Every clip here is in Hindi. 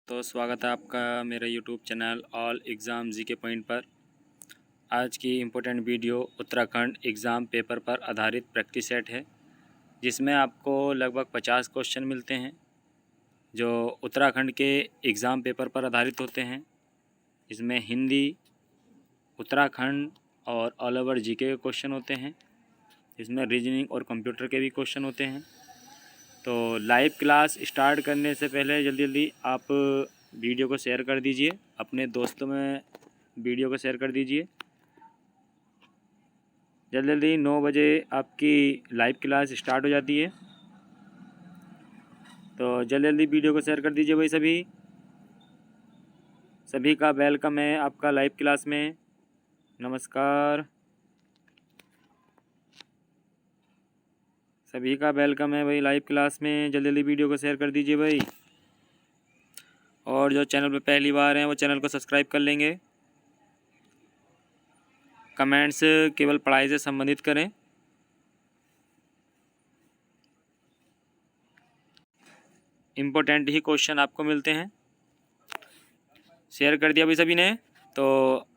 तो स्वागत है आपका मेरे YouTube channel all exam GK point पर। आज की important video Uttarakhand exam paper पर आधारित प्रैक्टिस सेट है, जिसमें आपको लगभग 50 क्वेश्चन मिलते हैं जो उत्तराखंड के एग्ज़ाम पेपर पर आधारित होते हैं। इसमें हिंदी, उत्तराखंड और ऑल ओवर जीके के क्वेश्चन होते हैं। इसमें रीजनिंग और कंप्यूटर के भी क्वेश्चन होते हैं। तो लाइव क्लास स्टार्ट करने से पहले जल्दी जल्दी आप वीडियो को शेयर कर दीजिए, अपने दोस्तों में वीडियो को शेयर कर दीजिए। जल्दी जल्दी 9 बजे आपकी लाइव क्लास स्टार्ट हो जाती है, तो जल्दी जल्दी वीडियो को शेयर कर दीजिए भाई। सभी का वेलकम है आपका लाइव क्लास में। नमस्कार, सभी का वेलकम है भाई लाइव क्लास में। जल्दी जल्दी वीडियो को शेयर कर दीजिए भाई, और जो चैनल पर पहली बार हैं वो चैनल को सब्सक्राइब कर लेंगे। कमेंट्स केवल पढ़ाई से संबंधित करें। इम्पोर्टेंट ही क्वेश्चन आपको मिलते हैं। शेयर कर दिया भाई सभी ने, तो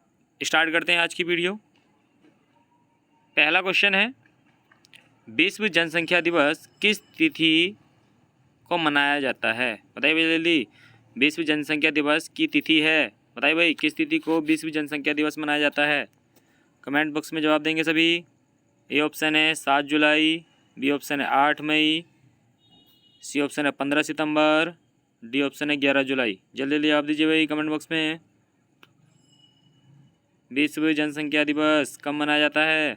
स्टार्ट करते हैं आज की वीडियो। पहला क्वेश्चन है, विश्व जनसंख्या दिवस किस तिथि को मनाया जाता है? बताइए भाई जल्दी। विश्व जनसंख्या दिवस की तिथि है, बताइए भाई किस तिथि को विश्व जनसंख्या दिवस मनाया जाता है? कमेंट बॉक्स में जवाब देंगे सभी। ए ऑप्शन है 7 जुलाई, बी ऑप्शन है 8 मई, सी ऑप्शन है 15 सितंबर, डी ऑप्शन है 11 जुलाई। जल्दी जल्दी जवाब दीजिए भाई कमेंट बॉक्स में। विश्व जनसंख्या दिवस कब मनाया जाता है?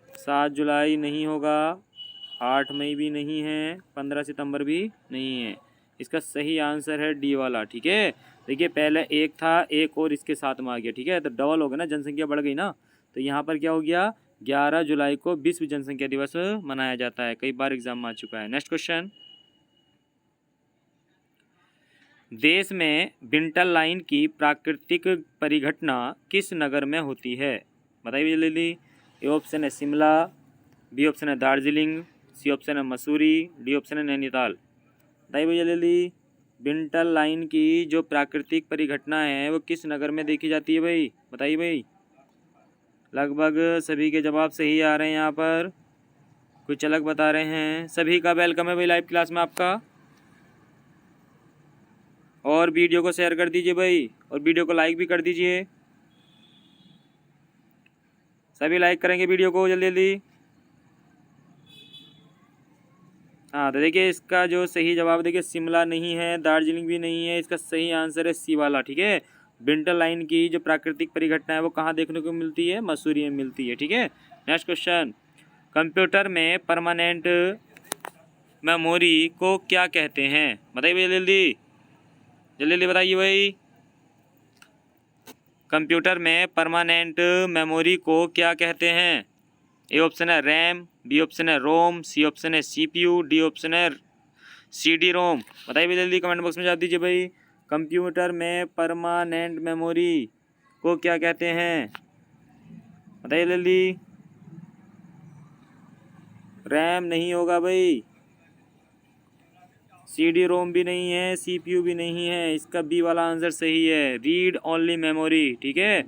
7 जुलाई नहीं होगा, 8 मई भी नहीं है, 15 सितंबर भी नहीं है। इसका सही आंसर है डी वाला। ठीक है, देखिए पहले एक था, एक और इसके साथ में आ गया। ठीक है, तो डबल हो गया ना, जनसंख्या बढ़ गई ना, तो यहाँ पर क्या हो गया, 11 जुलाई को विश्व जनसंख्या दिवस मनाया जाता है। कई बार एग्जाम में आ चुका है। नेक्स्ट क्वेश्चन, देश में बिंटल लाइन की प्राकृतिक परिघटना किस नगर में होती है? बताइए जल्दी। ए ऑप्शन है शिमला, बी ऑप्शन है दार्जिलिंग, सी ऑप्शन है मसूरी, डी ऑप्शन है नैनीताल। बताइए भैया जल्दी। बिंटल लाइन की जो प्राकृतिक परिघटना है वो किस नगर में देखी जाती है भाई? बताइए भाई। लगभग सभी के जवाब सही आ रहे हैं, यहाँ पर कुछ अलग बता रहे हैं। सभी का वेलकम है भाई लाइव क्लास में आपका, और वीडियो को शेयर कर दीजिए भाई, और वीडियो को लाइक भी कर दीजिए। सभी लाइक करेंगे वीडियो को जल्दी जल्दी। हाँ, तो देखिए इसका जो सही जवाब, देखिए शिमला नहीं है, दार्जिलिंग भी नहीं है, इसका सही आंसर है सी वाला। ठीक है, बिंटल लाइन की जो प्राकृतिक परिघटना है वो कहाँ देखने को मिलती है? मसूरी में मिलती है। ठीक है, नेक्स्ट क्वेश्चन, कंप्यूटर में परमानेंट मेमोरी को क्या कहते हैं? बताइए भैया जल्दी जल्दी जल्दी बताइए भाई। कंप्यूटर में परमानेंट मेमोरी को क्या कहते हैं? ए ऑप्शन है रैम, बी ऑप्शन है रोम, सी ऑप्शन है सीपीयू, डी ऑप्शन है सीडी रोम। बताइए भाई जल्दी कमेंट बॉक्स में जवाब दीजिए भाई। कंप्यूटर में परमानेंट मेमोरी को क्या कहते हैं? बताइए जल्दी। रैम नहीं होगा भाई, सीडी रोम भी नहीं है, सीपीयू भी नहीं है, इसका बी वाला आंसर सही है, रीड ओनली मेमोरी। ठीक है,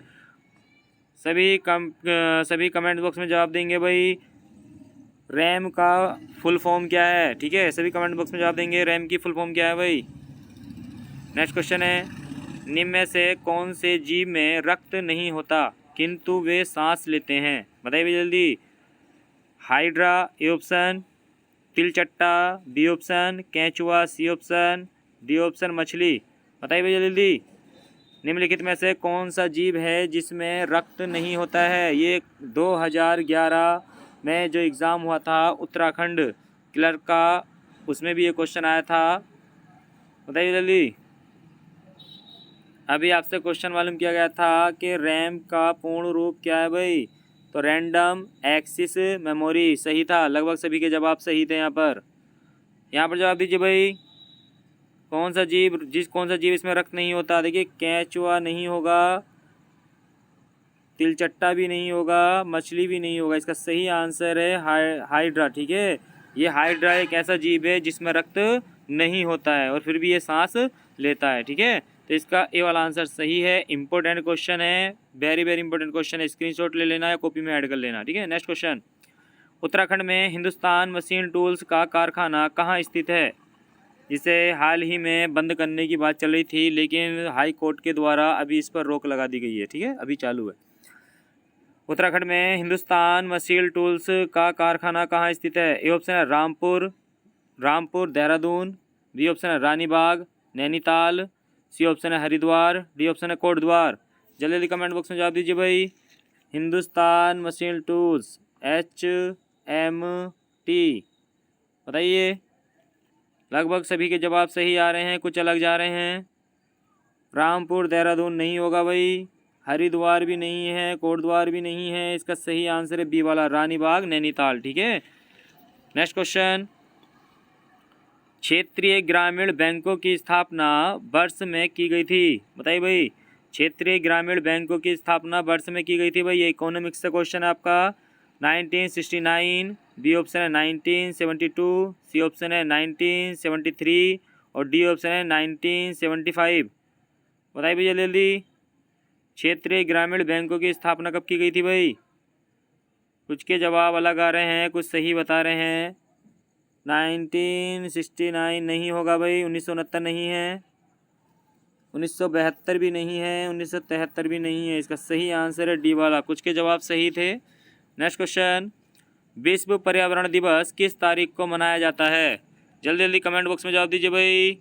सभी कमेंट बॉक्स में जवाब देंगे भाई। रैम का फुल फॉर्म क्या है? ठीक है, सभी कमेंट बॉक्स में जवाब देंगे रैम की फुल फॉर्म क्या है भाई। नेक्स्ट क्वेश्चन है, निम्न में से कौन से जीव में रक्त नहीं होता किंतु वे सांस लेते हैं? बताइए भैया जल्दी। हाइड्रा ए ऑप्शन, तिलचट्टा बी ऑप्शन, केंचुआ सी ऑप्शन, डी ऑप्शन मछली। बताइए भैया जल्दी। निम्नलिखित में से कौन सा जीव है जिसमें रक्त नहीं होता है? ये 2011 में जो एग्ज़ाम हुआ था उत्तराखंड क्लर्क का, उसमें भी ये क्वेश्चन आया था। बताइए जल्दी। अभी आपसे क्वेश्चन मालूम किया गया था कि रैम का पूर्ण रूप क्या है भाई, तो रैंडम एक्सेस मेमोरी सही था। लगभग सभी के जवाब सही थे। यहाँ पर जवाब दीजिए भाई। कौन सा जीव इसमें रक्त नहीं होता? देखिए केंचुआ नहीं होगा, तिलचट्टा भी नहीं होगा, मछली भी नहीं होगा, इसका सही आंसर है हाइड्रा। ठीक है, ये हाइड्रा एक ऐसा जीव है जिसमें रक्त नहीं होता है और फिर भी ये सांस लेता है, ठीक है। तो इसका ए वाला आंसर सही है। इंपॉर्टेंट क्वेश्चन है, वेरी वेरी इंपॉर्टेंट क्वेश्चन है, स्क्रीनशॉट ले लेना या कॉपी में ऐड कर लेना, ठीक है। नेक्स्ट क्वेश्चन, उत्तराखंड में हिंदुस्तान मशीन टूल्स का कारखाना कहाँ स्थित है, जिसे हाल ही में बंद करने की बात चल रही थी, लेकिन हाई कोर्ट के द्वारा अभी इस पर रोक लगा दी गई है, ठीक है, अभी चालू है। उत्तराखंड में हिंदुस्तान मशीन टूल्स का कारखाना कहाँ स्थित है? ए ऑप्शन है रामपुर देहरादून, बी ऑप्शन है रानीबाग नैनीताल, सी ऑप्शन है हरिद्वार, डी ऑप्शन है कोटद्वार। जल्दी जल्दी कमेंट बॉक्स में जवाब दीजिए भाई। हिंदुस्तान मशीन टूल्स HMT, बताइए। लगभग सभी के जवाब सही आ रहे हैं, कुछ अलग जा रहे हैं। रामपुर देहरादून नहीं होगा भाई, हरिद्वार भी नहीं है, कोटद्वार भी नहीं है। इसका सही आंसर है बी वाला, रानीबाग नैनीताल, ठीक है। नेक्स्ट क्वेश्चन, क्षेत्रीय ग्रामीण बैंकों की स्थापना वर्ष में की गई थी, बताइए भाई। क्षेत्रीय ग्रामीण बैंकों की स्थापना वर्ष में की गई थी भाई, ये इकोनॉमिक्स का क्वेश्चन है आपका। 1969, बी ऑप्शन है 1972, सी ऑप्शन है 1973 और डी ऑप्शन है 1975। बताइए भैया जल्दी। क्षेत्रीय ग्रामीण बैंकों की स्थापना कब की गई थी भाई? कुछ के जवाब अलग आ रहे हैं, कुछ सही बता रहे हैं। 1969 नहीं होगा भाई, 1969 नहीं है, 1972 भी नहीं है, 1973 भी नहीं है। इसका सही आंसर है डी वाला, कुछ के जवाब सही थे। नेक्स्ट क्वेश्चन, विश्व पर्यावरण दिवस किस तारीख को मनाया जाता है? जल्दी जल्दी कमेंट बॉक्स में जवाब दीजिए भाई।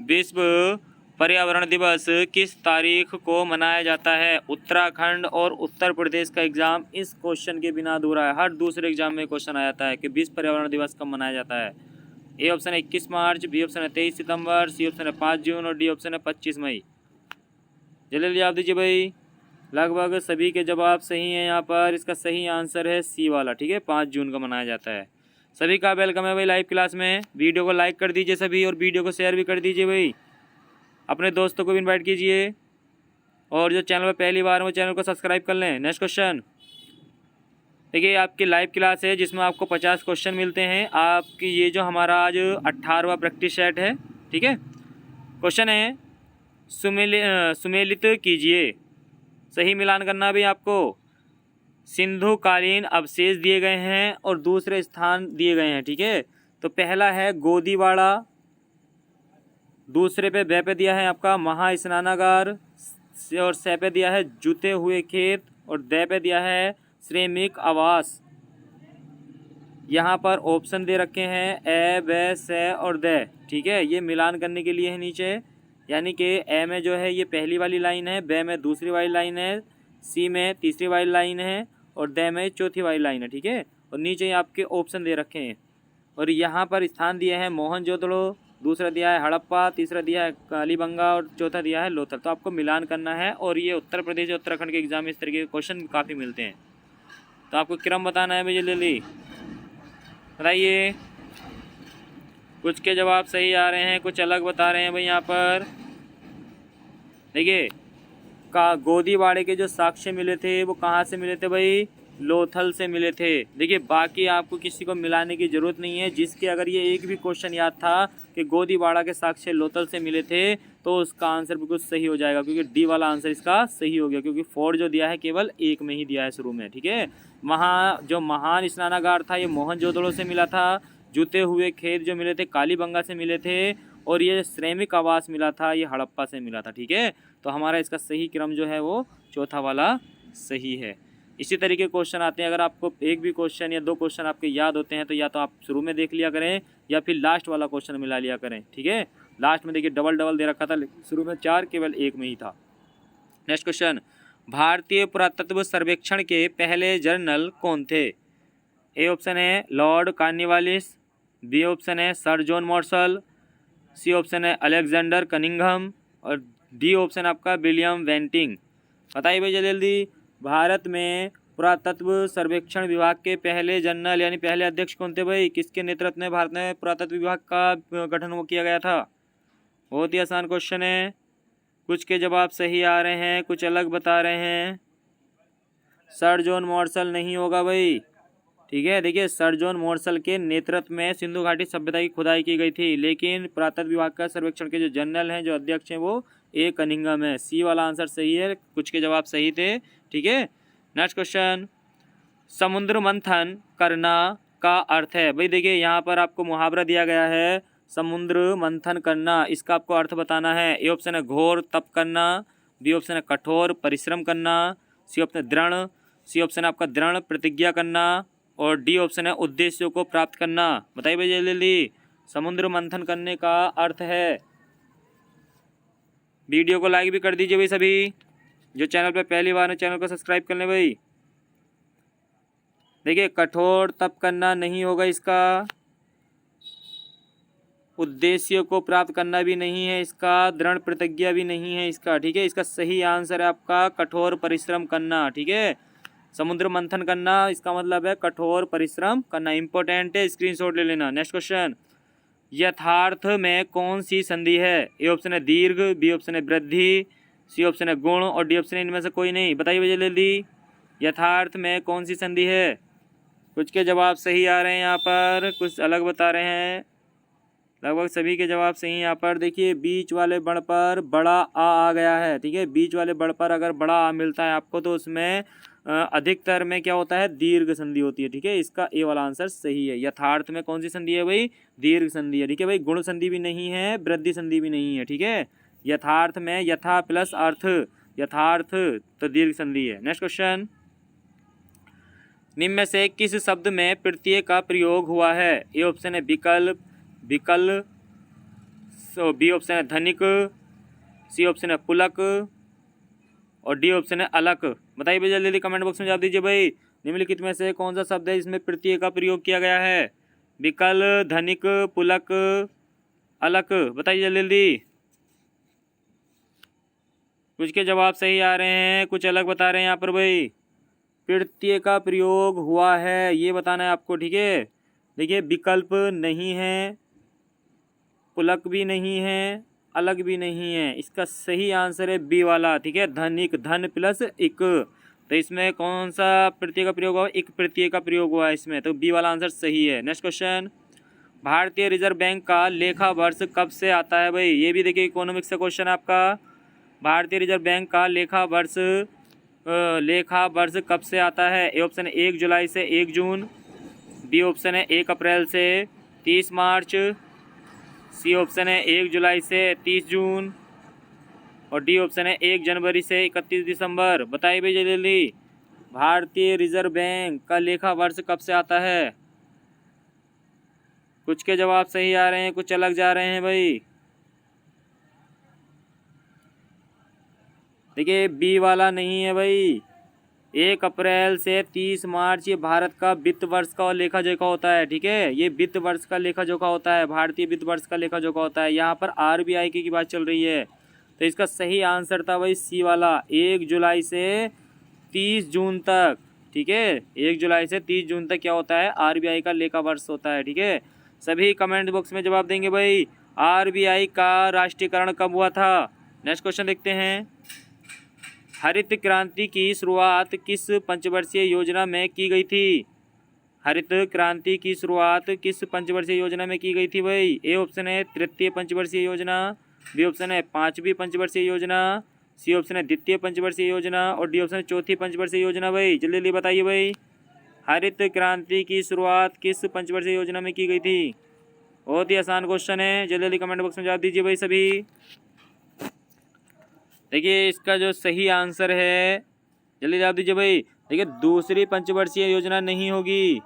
विश्व पर्यावरण दिवस किस तारीख को मनाया जाता है? उत्तराखंड और उत्तर प्रदेश का एग्जाम इस क्वेश्चन के बिना अधूरा है। हर दूसरे एग्जाम में क्वेश्चन आ जाता है कि विश्व पर्यावरण दिवस कब मनाया जाता है। ए ऑप्शन है 21 मार्च, बी ऑप्शन है 23 सितंबर, सी ऑप्शन है 5 जून और डी ऑप्शन है 25 मई। जल्दी जवाब दीजिए भाई। लगभग सभी के जवाब सही हैं यहाँ पर। इसका सही आंसर है सी वाला, ठीक है, 5 जून का मनाया जाता है। सभी का वेलकम है भाई लाइव क्लास में। वीडियो को लाइक कर दीजिए सभी और वीडियो को शेयर भी कर दीजिए भाई, अपने दोस्तों को भी इनवाइट कीजिए और जो चैनल पर पहली बार वो चैनल को सब्सक्राइब कर लें। नेक्स्ट क्वेश्चन, देखिए आपकी लाइव क्लास है जिसमें आपको 50 क्वेश्चन मिलते हैं। आपकी ये जो हमारा आज 18वां प्रैक्टिस सेट है, ठीक है। क्वेश्चन है सुमेलित कीजिए, सही मिलान करना भी आपको। सिंधु कालीन अवशेष दिए गए हैं और दूसरे स्थान दिए गए हैं, ठीक है। तो पहला है गोदीवाड़ा, दूसरे पे ब पे दिया है आपका महास्नानागार और स पे दिया है जूते हुए खेत और द पे दिया है श्रमिक आवास। यहाँ पर ऑप्शन दे रखे हैं ए ब स और द, ठीक है। ये मिलान करने के लिए है नीचे, यानी कि ए में जो है ये पहली वाली लाइन है, ब में दूसरी वाली लाइन है, सी में तीसरी वाली लाइन है और द में चौथी वाली लाइन है, ठीक है। और नीचे आपके ऑप्शन दे रखे हैं और यहाँ पर स्थान दिए हैं मोहनजोदड़ो, दूसरा दिया है हड़प्पा, तीसरा दिया है कालीबंगा और चौथा दिया है लोथल। तो आपको मिलान करना है और ये उत्तर प्रदेश और उत्तराखंड के एग्जाम में इस तरीके के क्वेश्चन काफ़ी मिलते हैं। तो आपको क्रम बताना है भैया, जल्दी बताइए। कुछ के जवाब सही आ रहे हैं, कुछ अलग बता रहे हैं भाई। यहाँ पर देखिए गोदीवाड़े के जो साक्ष्य मिले थे वो कहाँ से मिले थे भाई? लोथल से मिले थे। देखिए बाकी आपको किसी को मिलाने की ज़रूरत नहीं है। जिसके अगर ये एक भी क्वेश्चन याद था कि गोदीवाड़ा के साक्ष्य लोथल से मिले थे तो उसका आंसर बिल्कुल सही हो जाएगा, क्योंकि डी वाला आंसर इसका सही हो गया, क्योंकि 4 जो दिया है केवल एक में ही दिया है शुरू में, ठीक है। जो महान स्नानागार था ये मोहनजोदड़ो से मिला था, जूते हुए खेत जो मिले थे कालीबंगा से मिले थे और ये श्रमिक आवास मिला था ये हड़प्पा से मिला था, ठीक है। तो हमारा इसका सही क्रम जो है वो चौथा वाला सही है। इसी तरीके क्वेश्चन आते हैं। अगर आपको एक भी क्वेश्चन या दो क्वेश्चन आपके याद होते हैं तो या तो आप शुरू में देख लिया करें या फिर लास्ट वाला क्वेश्चन मिला लिया करें, ठीक है। लास्ट में देखिए डबल डबल दे रखा था, शुरू में 4 केवल एक में ही था। नेक्स्ट क्वेश्चन, भारतीय पुरातत्व सर्वेक्षण के पहले जर्नल कौन थे? ए ऑप्शन है लॉर्ड कार्नवालिस, बी ऑप्शन है sir John Marshall, C option है अलेक्जेंडर कनिंघम और डी ऑप्शन आपका विलियम वेंटिंग। बताइए भाई जल्दी। भारत में पुरातत्व सर्वेक्षण विभाग के पहले जनरल यानी पहले अध्यक्ष कौन थे भाई? किसके नेतृत्व में भारत में पुरातत्व विभाग का गठन वो किया गया था? बहुत ही आसान क्वेश्चन है। कुछ के जवाब सही आ रहे हैं, कुछ अलग बता रहे हैं। सर जॉन मार्शल नहीं होगा भाई, ठीक है। देखिए, सर जॉन मॉर्सल के नेतृत्व में सिंधु घाटी सभ्यता की खुदाई की गई थी, लेकिन पुरातत्व विभाग का सर्वेक्षण के जो जनरल हैं, जो अध्यक्ष हैं, वो ए कनिंघम है। सी वाला आंसर सही है, कुछ के जवाब सही थे। ठीक है। नेक्स्ट क्वेश्चन, समुद्र मंथन करना का अर्थ है। भाई देखिए, यहाँ पर आपको मुहावरा दिया गया है, समुद्र मंथन करना, इसका आपको अर्थ बताना है। ए ऑप्शन है घोर तप करना, बी ऑप्शन है कठोर परिश्रम करना, सी ऑप्शन है दृढ़, सी ऑप्शन है आपका दृढ़ प्रतिज्ञा करना, और डी ऑप्शन है उद्देश्यों को प्राप्त करना। बताइए भाई जल्दी, समुद्र मंथन करने का अर्थ है। वीडियो को लाइक भी कर दीजिए भाई सभी, जो चैनल पे पहली बार है चैनल को सब्सक्राइब कर लें भाई। देखिए, कठोर तप करना नहीं होगा इसका, उद्देश्य को प्राप्त करना भी नहीं है इसका, दृढ़ प्रतिज्ञा भी नहीं है इसका। ठीक है, इसका सही आंसर है आपका कठोर परिश्रम करना। ठीक है, समुद्र मंथन करना इसका मतलब है कठोर परिश्रम करना। इंपॉर्टेंट है, स्क्रीनशॉट ले लेना। नेक्स्ट क्वेश्चन, यथार्थ में कौन सी संधि है। ए ऑप्शन है दीर्घ, बी ऑप्शन है वृद्धि, सी ऑप्शन है गुण, और डी ऑप्शन है इनमें से कोई नहीं। बताइए भैया जल्दी, यथार्थ में कौन सी संधि है। कुछ के जवाब सही आ रहे हैं यहाँ पर, कुछ अलग बता रहे हैं। लगभग सभी के जवाब सही हैं यहाँ पर। देखिए, बीच वाले बड़ पर बड़ा आ गया है। ठीक है, बीच वाले बड़ पर अगर बड़ा आ मिलता है आपको, तो उसमें अधिकतर में क्या होता है, दीर्घ संधि होती है। ठीक है, इसका ए वाला आंसर सही है। यथार्थ में कौन सी संधि है भाई, दीर्घ संधि है। ठीक है भाई, गुण संधि भी नहीं है, वृद्धि संधि भी नहीं है। ठीक है, यथार्थ में यथा प्लस अर्थ, यथार्थ तो दीर्घ संधि है। नेक्स्ट क्वेश्चन, निम्न में से किस शब्द में प्रत्यय का प्रयोग हुआ है। ए ऑप्शन है विकल्प, विकल, बी ऑप्शन है धनिक, सी ऑप्शन है पुलक, और डी ऑप्शन है अलक। बताइए भैया जल्दी कमेंट बॉक्स में जवाब दीजिए भाई, निम्नलिखित में से कौन सा शब्द है जिसमें प्रत्यय का प्रयोग किया गया है। विकल, धनिक, पुलक, अलक। बताइए जल्दी। कुछ के जवाब सही आ रहे हैं, कुछ अलग बता रहे हैं यहाँ पर भाई। प्रत्यय का प्रयोग हुआ है ये बताना है आपको। ठीक है, देखिए, विकल्प नहीं है, पुलक भी नहीं है, अलग भी नहीं है। इसका सही आंसर है बी वाला। ठीक है, धनिक, धन प्लस इक। तो इसमें कौन सा प्रत्यय का प्रयोग हुआ, एक प्रत्यय का प्रयोग हुआ है इसमें, तो बी वाला आंसर सही है। नेक्स्ट क्वेश्चन, भारतीय रिजर्व बैंक का लेखा वर्ष कब से आता है भाई। ये भी देखिए इकोनॉमिक्स का क्वेश्चन है आपका। भारतीय रिजर्व बैंक का लेखा वर्ष कब से आता है। ए ऑप्शन है 1 जुलाई से 1 जून, बी ऑप्शन है 1 अप्रैल से 30 मार्च, सी ऑप्शन है 1 जुलाई से 30 जून, और डी ऑप्शन है 1 जनवरी से 31 दिसंबर। बताइए भाई जल्दी, भारतीय रिजर्व बैंक का लेखा वर्ष कब से आता है। कुछ के जवाब सही आ रहे हैं, कुछ अलग जा रहे हैं भाई। देखिए, बी वाला नहीं है भाई। 1 अप्रैल से 30 मार्च ये भारत का वित्त वर्ष का लेखा जोखा होता है। ठीक है, ये वित्त वर्ष का लेखा जोखा होता है, भारतीय वित्त वर्ष का लेखा जोखा होता है। यहाँ पर आरबीआई की बात चल रही है, तो इसका सही आंसर था भाई सी वाला, 1 जुलाई से 30 जून तक। ठीक है, 1 जुलाई से 30 जून तक क्या होता है, आरबीआई का लेखा वर्ष होता है। ठीक है, सभी कमेंट बॉक्स में जवाब देंगे भाई। आरबीआई का राष्ट्रीयकरण कब हुआ था। नेक्स्ट क्वेश्चन देखते हैं, हरित क्रांति की शुरुआत किस पंचवर्षीय योजना में की गई थी। हरित क्रांति की शुरुआत किस पंचवर्षीय योजना में की गई थी भाई। ए ऑप्शन है तृतीय पंचवर्षीय योजना, बी ऑप्शन है 5वीं पंचवर्षीय योजना, सी ऑप्शन है द्वितीय पंचवर्षीय योजना, और डी ऑप्शन है चौथी पंचवर्षीय योजना। भाई जल्दी जल्दी बताइए भाई, हरित क्रांति की शुरुआत किस पंचवर्षीय योजना में की गई थी। बहुत ही आसान क्वेश्चन है, जल्दी जल्दी कमेंट बॉक्स में जवाब दीजिए भाई सभी। देखिए, इसका जो सही आंसर है, जल्दी जवाब दीजिए भाई। देखिए, दूसरी पंचवर्षीय योजना नहीं होगी,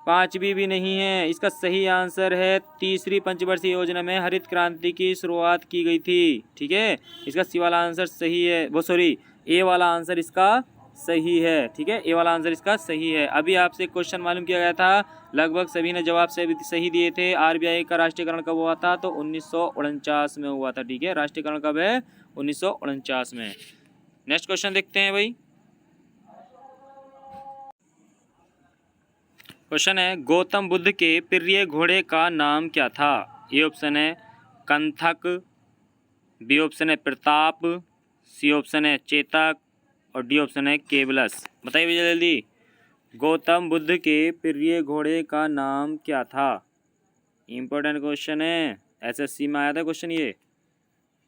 5वीं भी नहीं है। इसका सही आंसर है तीसरी पंचवर्षीय योजना में हरित क्रांति की शुरुआत की गई थी। ठीक है, इसका सी वाला आंसर सही है, वो सॉरी ए वाला आंसर इसका सही है। ठीक है, ए वाला आंसर इसका सही है। अभी आपसे क्वेश्चन मालूम किया गया था, लगभग सभी ने जवाब से सही दिए थे। आरबीआई का राष्ट्रीयकरण कब हुआ था, तो 1949 में हुआ था। ठीक है, राष्ट्रीयकरण कब है, 1949 में। नेक्स्ट क्वेश्चन देखते हैं भाई। क्वेश्चन है, गौतम बुद्ध के प्रिय घोड़े का नाम क्या था। ए ऑप्शन है कंथक, बी ऑप्शन है प्रताप, सी ऑप्शन है चेतक, और डी ऑप्शन है केवलस। बताइए भैया जल्दी, गौतम बुद्ध के प्रिय घोड़े का नाम क्या था? इम्पोर्टेंट क्वेश्चन है, एसएससी में आया था क्वेश्चन ये।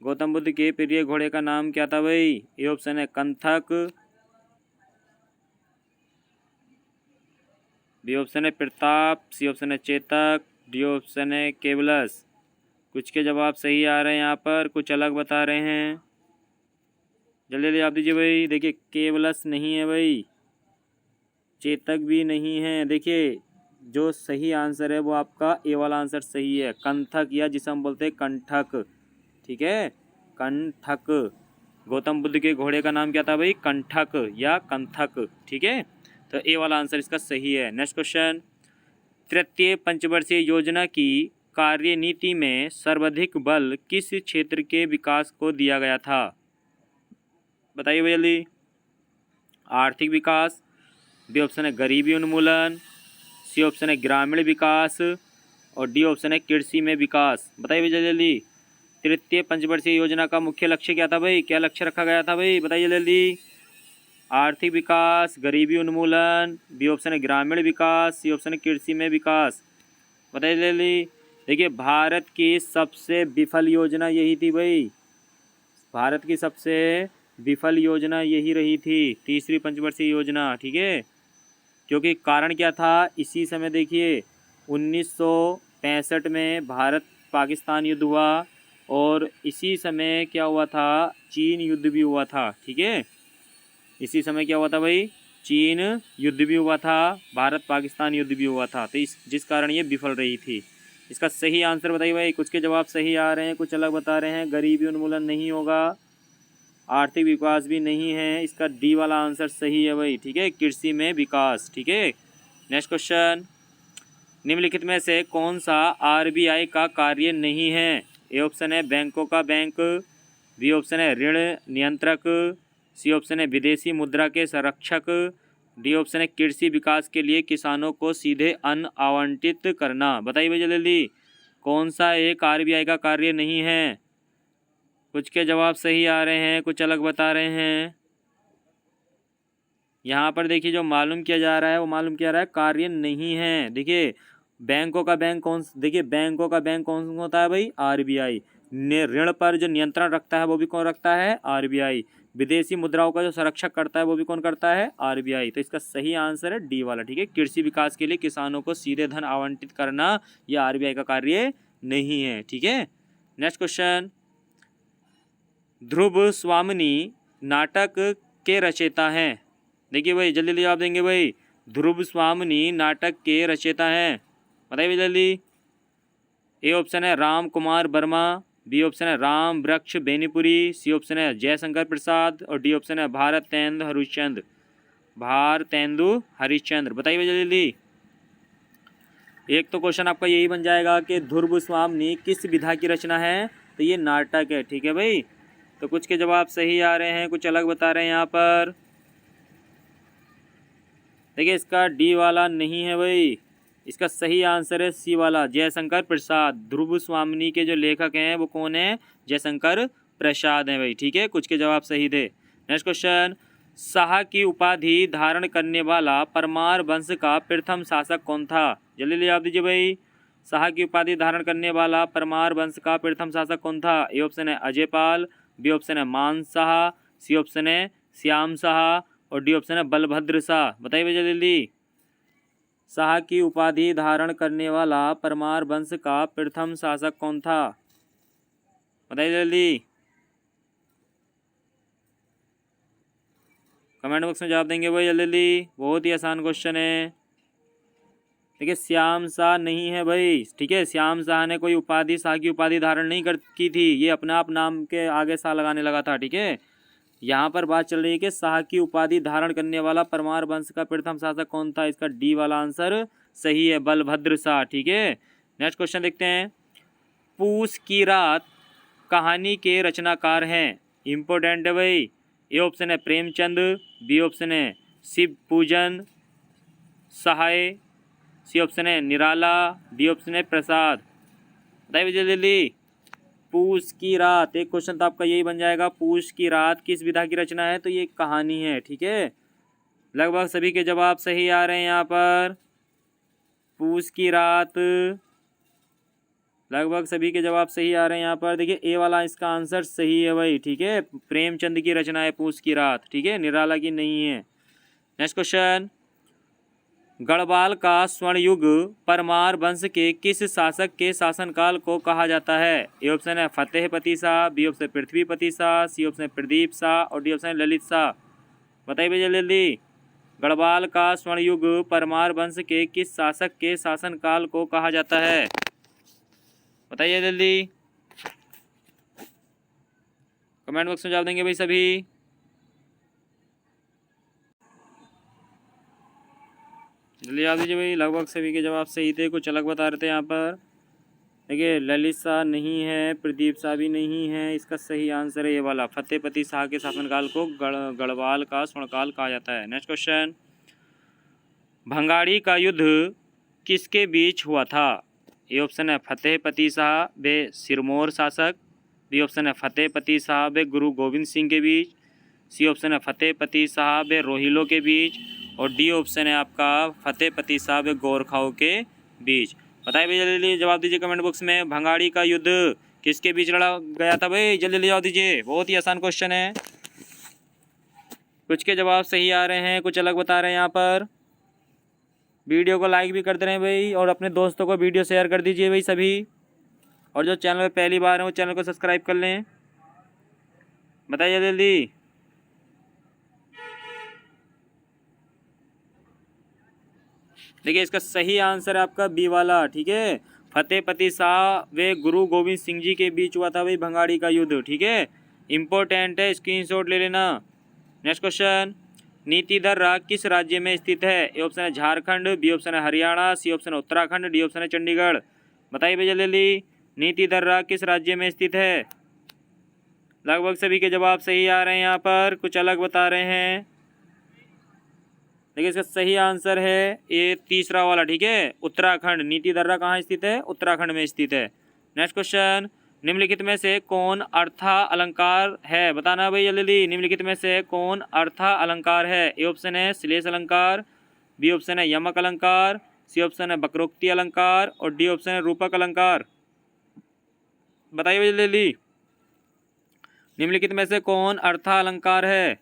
गौतम बुद्ध के प्रिय घोड़े का नाम क्या था भाई? ए ऑप्शन है कंथक, बी ऑप्शन है प्रताप, सी ऑप्शन है चेतक, डी ऑप्शन है केवलस। कुछ के जवाब सही आ रहे हैं यहाँ पर, कुछ अलग बता रहे हैं। जल्दी जल्दी आप दीजिए भाई। देखिए केवलस नहीं है भाई, चेतक भी नहीं है। देखिए जो सही आंसर है वो आपका ए वाला आंसर सही है, कंथक, या जिसे हम बोलते हैं कंठक। ठीक है, कंठक। गौतम बुद्ध के घोड़े का नाम क्या था भाई? कंठक या कंथक। ठीक है, तो ए वाला आंसर इसका सही है। नेक्स्ट क्वेश्चन, तृतीय पंचवर्षीय योजना की कार्यनीति में सर्वाधिक बल किस क्षेत्र के विकास को दिया गया था? बताइए भाई जल्दी। आर्थिक विकास, बी ऑप्शन है गरीबी उन्मूलन, सी ऑप्शन है ग्रामीण विकास, और डी ऑप्शन है कृषि में विकास। बताइए भाई जल्दी जल्दी। तृतीय पंचवर्षीय योजना का मुख्य लक्ष्य क्या था भाई? क्या लक्ष्य रखा गया था भाई? बताइए जल्दी। आर्थिक विकास, गरीबी उन्मूलन, बी ऑप्शन है ग्रामीण विकास, सी ऑप्शन है कृषि में विकास। बताइए जल्दी। देखिए भारत की सबसे विफल योजना यही थी भाई, भारत की सबसे विफल योजना यही रही थी, तीसरी पंचवर्षीय योजना। ठीक है, क्योंकि कारण क्या था? इसी समय देखिए 1965 में भारत पाकिस्तान युद्ध हुआ, और इसी समय क्या हुआ था? चीन युद्ध भी हुआ था। ठीक है, इसी समय क्या हुआ था भाई? चीन युद्ध भी हुआ था, भारत पाकिस्तान युद्ध भी हुआ था, तो जिस कारण ये विफल रही थी। इसका सही आंसर बताइए भाई। कुछ के जवाब सही आ रहे हैं, कुछ अलग बता रहे हैं। गरीबी उन्मूलन नहीं होगा, आर्थिक विकास भी नहीं है, इसका डी वाला आंसर सही है भाई। ठीक है, कृषि में विकास। ठीक है, नेक्स्ट क्वेश्चन, निम्नलिखित में से कौन सा आरबीआई का कार्य नहीं है? ए ऑप्शन है बैंकों का बैंक, बी ऑप्शन है ऋण नियंत्रक, सी ऑप्शन है विदेशी मुद्रा के संरक्षक, डी ऑप्शन है कृषि विकास के लिए किसानों को सीधे अन्न आवंटित करना। बताइए भाई जल्दी, कौन सा एक आरबीआई का कार्य नहीं है? कुछ के जवाब सही आ रहे हैं, कुछ अलग बता रहे हैं। यहाँ पर देखिए जो मालूम किया जा रहा है वो मालूम किया रहा है कार्य नहीं है। देखिए बैंकों का बैंक कौन, देखिए बैंकों का बैंक कौन होता है भाई? आरबीआई। ऋण पर जो नियंत्रण रखता है वो भी कौन रखता है? आरबीआई। विदेशी मुद्राओं का जो संरक्षक करता है वो भी कौन करता है? आरबीआई। तो इसका सही आंसर है डी वाला। ठीक है, कृषि विकास के लिए किसानों को सीधे धन आवंटित करना यह आरबीआई का कार्य नहीं है। ठीक है, नेक्स्ट क्वेश्चन, ध्रुव स्वामिनी नाटक के रचयिता हैं? देखिए भाई जल्दी जल्दी जवाब देंगे भाई। ध्रुव स्वामिनी नाटक के रचयिता हैं, बताइए भाई जल्दी। ए ऑप्शन है राम कुमार वर्मा, बी ऑप्शन है राम वृक्ष बेनीपुरी, सी ऑप्शन है जयशंकर प्रसाद, और डी ऑप्शन है भारतेंदु हरिश्चंद्र। भारतेंदु हरिश्चंद्र। बताइए भाई जल्दी जल्दी। एक तो क्वेश्चन आपका यही बन जाएगा कि ध्रुव स्वामिनी किस विधा की रचना है? तो ये नाटक है। ठीक है भाई, तो कुछ के जवाब सही आ रहे हैं, कुछ अलग बता रहे हैं यहाँ पर। देखिए इसका डी वाला नहीं है भाई, इसका सही आंसर है सी वाला, जयशंकर प्रसाद। ध्रुव स्वामिनी के जो लेखक हैं वो कौन है? जयशंकर प्रसाद हैं भाई। ठीक है, कुछ के जवाब सही थे। नेक्स्ट क्वेश्चन, शाह की उपाधि धारण करने वाला परमार वंश का प्रथम शासक कौन था? जल्दी जल्दी जवाब दीजिए भाई। शाह की उपाधि धारण करने वाला परमार वंश का प्रथम शासक कौन था? ए ऑप्शन है अजयपाल, बी ऑप्शन है मान शाह, सी ऑप्शन है श्याम शाह, और डी ऑप्शन है बलभद्र शाह। बताइए भैया जल्दी। शाह की उपाधि धारण करने वाला परमार वंश का प्रथम शासक कौन था? बताइए जल्दी, कमेंट बॉक्स में जवाब देंगे भाई जल्दी जल्दी। बहुत ही आसान क्वेश्चन है। देखिए श्याम शाह नहीं है भाई। ठीक है, श्याम शाह ने कोई उपाधि, शाह की उपाधि धारण नहीं कर की थी, ये अपने आप नाम के आगे शाह लगाने लगा था। ठीक है, यहाँ पर बात चल रही है कि शाह की उपाधि धारण करने वाला परमार वंश का प्रथम शासक कौन था? इसका डी वाला आंसर सही है, बलभद्र शाह। ठीक है, नेक्स्ट क्वेश्चन देखते हैं। पूस की रात कहानी के रचनाकार हैं? इम्पोर्टेंट है भाई। ए ऑप्शन है प्रेमचंद, बी ऑप्शन है शिव पूजन सहाय, सी ऑप्शन है निराला, डी ऑप्शन है प्रसाद। बताइए जल्दी जल्दी। पूस की रात, एक क्वेश्चन तो आपका यही बन जाएगा, पूस की रात किस विधा की रचना है? तो ये कहानी है। ठीक है, लगभग सभी के जवाब सही आ रहे हैं यहाँ पर। पूस की रात, लगभग सभी के जवाब सही आ रहे हैं यहाँ पर। देखिए ए वाला इसका आंसर सही है भाई, ठीक है। प्रेमचंद की रचना है पूस की रात, ठीक है, निराला की नहीं है। नेक्स्ट क्वेश्चन, गढ़वाल का स्वर्ण युग परमार वंश के किस शासक के शासनकाल को कहा जाता है? ए ऑप्शन है Fatehpati Shah, B option पृथ्वीपति Shah, C option Pradeep Shah और डी ऑप्शन ललित शाह। बताइए भैया जल्दी। गढ़वाल का स्वर्ण युग परमार वंश के किस शासक के शासनकाल को कहा जाता है? बताइए जल्दी, कमेंट बॉक्स में जवाब देंगे भाई सभी। जल्दी जवाब दीजिए भाई। लगभग सभी के जवाब सही थे, कुछ अलग बता रहे थे यहाँ पर। देखिए ललित शाह नहीं है, प्रदीप शाह भी नहीं है, इसका सही आंसर है ये वाला, फतेहपति शाह के शासनकाल को गढ़वाल का स्वर्णकाल कहा जाता है। नेक्स्ट क्वेश्चन, भंगाड़ी का युद्ध किसके बीच हुआ था? ए ऑप्शन है फतेहपति शाह व सिरमौर शासक, बी ऑप्शन है फतेहपति शाह व गुरु गोविंद सिंह के बीच, सी ऑप्शन है फतेहपति शाह व रोहिलों के बीच और डी ऑप्शन है आपका फतेहपति शाह व गोरखाओं के बीच। बताइए भैया जल्दी जवाब दीजिए कमेंट बॉक्स में। भंगाड़ी का युद्ध किसके बीच लड़ा गया था भाई? जल्दी जल्दी जवाब दीजिए, बहुत ही आसान क्वेश्चन है। कुछ के जवाब सही आ रहे हैं, कुछ अलग बता रहे हैं यहाँ पर। वीडियो को लाइक भी करते रहें भाई और अपने दोस्तों को वीडियो शेयर कर दीजिए भाई सभी। और जो चैनल पे पहली बार है वो चैनल को सब्सक्राइब कर लें। बताइए जल्दी। देखिए इसका सही आंसर है आपका बी वाला, ठीक है। फतेहपति शाह व गुरु गोविंद सिंह जी के बीच हुआ था भाई भंगाड़ी का युद्ध, ठीक है। इंपॉर्टेंट है, स्क्रीनशॉट ले लेना। नेक्स्ट क्वेश्चन, नीति दर्रा किस राज्य में स्थित है? ए ऑप्शन है झारखंड, बी ऑप्शन है हरियाणा, सी ऑप्शन है उत्तराखंड, डी ऑप्शन है चंडीगढ़। बताइए भैया जल्दी, नीति दर्रा किस राज्य में स्थित है? लगभग सभी के जवाब सही आ रहे हैं यहाँ पर, कुछ अलग बता रहे हैं। देखिए इसका सही आंसर है ये तीसरा वाला, ठीक है, उत्तराखंड। नीति दर्रा कहाँ स्थित है? उत्तराखंड में स्थित है। नेक्स्ट क्वेश्चन, निम्नलिखित में से कौन अर्था अलंकार है? बताना भाई जल्दी। निम्नलिखित में से कौन अर्था अलंकार है? ए ऑप्शन है श्लेष अलंकार, बी ऑप्शन है यमक अलंकार, सी ऑप्शन है वक्रोक्ति अलंकार और डी ऑप्शन है रूपक अलंकार। बताइए भाई जल्दी। निम्नलिखित में से कौन अर्था अलंकार है?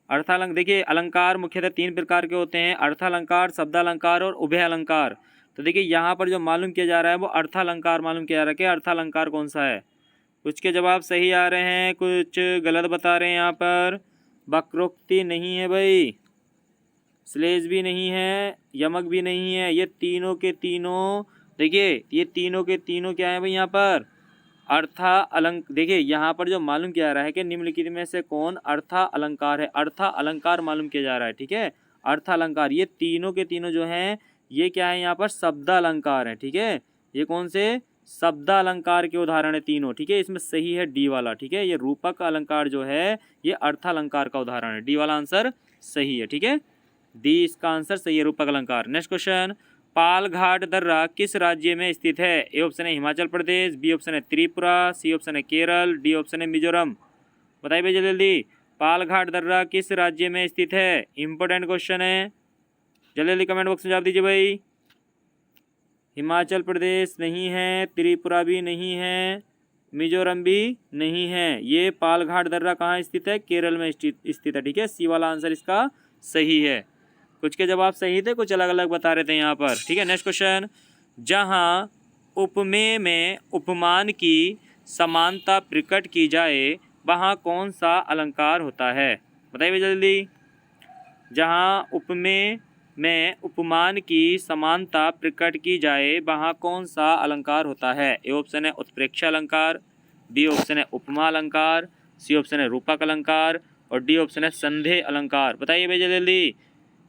अर्थालंकार, देखिए अलंकार मुख्यतः तीन प्रकार के होते हैं, अर्थालंकार, शब्दालंकार और उभय अलंकार। तो देखिए यहाँ पर जो मालूम किया जा रहा है वो अर्थालंकार मालूम किया जा रहा है कि अर्थालंकार कौन सा है। कुछ के जवाब सही आ रहे हैं, कुछ गलत बता रहे हैं यहाँ पर। वक्रोक्ति नहीं है भाई, श्लेष भी नहीं है, यमक भी नहीं है, ये तीनों के तीनों, देखिए ये तीनों के तीनों क्या है भाई यहाँ पर? अर्था देखिए यहाँ पर जो मालूम किया जा रहा है कि निम्नलिखित में से कौन अर्था अलंकार है, अर्था अलंकार मालूम किया जा रहा है, ठीक है। अर्था अलंकार ये तीनों के तीनों जो हैं ये क्या है यहाँ पर? शब्द अलंकार है, ठीक है। ये कौन से? शब्द अलंकार के उदाहरण है तीनों, ठीक है। इसमें सही है डी वाला, ठीक है। ये रूपक अलंकार जो है ये अर्था अलंकार का उदाहरण है, डी वाला आंसर सही है, ठीक है। डी इसका आंसर सही है, रूपक अलंकार। नेक्स्ट क्वेश्चन, पालघाट दर्रा किस राज्य में स्थित है? ए ऑप्शन है हिमाचल प्रदेश, बी ऑप्शन है त्रिपुरा, सी ऑप्शन है केरल, डी ऑप्शन है मिजोरम। बताइए भैया जल्दी, पालघाट दर्रा किस राज्य में स्थित है? इंपॉर्टेंट क्वेश्चन है, जल्दी जल्दी कमेंट बॉक्स में जवाब दीजिए भाई। हिमाचल प्रदेश नहीं है, त्रिपुरा भी नहीं है, मिजोरम भी नहीं है, ये पालघाट दर्रा कहाँ स्थित है? केरल में स्थित है, ठीक है। सी वाला आंसर इसका सही है। कुछ के जवाब सही थे, कुछ अलग अलग बता रहे थे यहाँ पर, ठीक है। नेक्स्ट क्वेश्चन, जहाँ उपमेय में उपमान की समानता प्रकट की जाए वहाँ कौन सा अलंकार होता है? बताइए जल्दी। जहाँ उपमेय में उपमान की समानता प्रकट की जाए वहाँ कौन सा अलंकार होता है? ए ऑप्शन है उत्प्रेक्ष अलंकार, बी ऑप्शन है उपमा अलंकार, सी ऑप्शन है रूपक अलंकार और डी ऑप्शन है संदेह अलंकार। बताइए भैया जल्दी।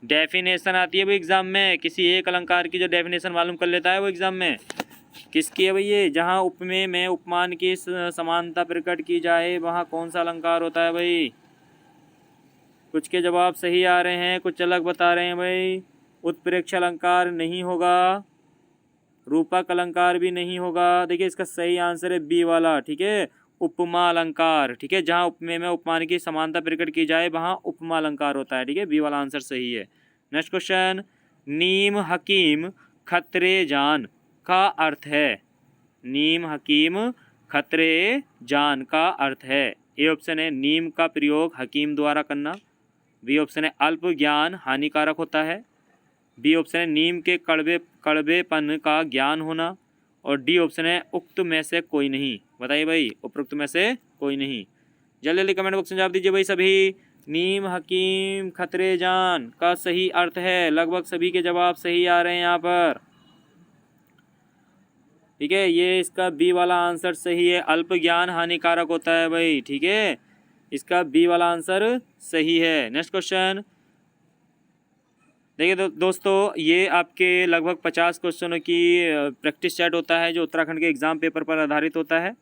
डेफिनेशन आती है वो एग्जाम में, किसी एक अलंकार की जो डेफिनेशन मालूम कर लेता है वो एग्जाम में किसकी है भैया? जहाँ उपमेय में उपमान की समानता प्रकट की जाए वहाँ कौन सा अलंकार होता है भाई? कुछ के जवाब सही आ रहे हैं, कुछ अलग बता रहे हैं भाई। उत्प्रेक्ष अलंकार नहीं होगा, रूपक अलंकार भी नहीं होगा। देखिए इसका सही आंसर है बी वाला, ठीक है। उपमा अलंकार, ठीक है। जहाँ उपमेय में उपमान की समानता प्रकट की जाए वहाँ उपमा अलंकार होता है, ठीक है। बी वाला आंसर सही है। नेक्स्ट क्वेश्चन, नीम हकीम खतरे जान का अर्थ है। नीम हकीम खतरे जान का अर्थ है। ए ऑप्शन है नीम का प्रयोग हकीम द्वारा करना। बी ऑप्शन है अल्प ज्ञान हानिकारक होता है। बी ऑप्शन है नीम के कड़वेपन का ज्ञान होना। और डी ऑप्शन है उक्त में से कोई नहीं। बताइए भाई, उपरोक्त में से कोई नहीं। जल्दी जल्दी कमेंट बॉक्स में जवाब दीजिए भाई सभी। नीम हकीम खतरे जान का सही अर्थ है। लगभग सभी के जवाब सही आ रहे हैं यहाँ पर, ठीक है। ये इसका बी वाला आंसर सही है, अल्प ज्ञान हानिकारक होता है भाई, ठीक है। इसका बी वाला आंसर सही है। नेक्स्ट क्वेश्चन देखिए दोस्तों, ये आपके लगभग 50 क्वेश्चनों की प्रैक्टिस सेट होता है जो उत्तराखंड के एग्ज़ाम पेपर पर आधारित होता है।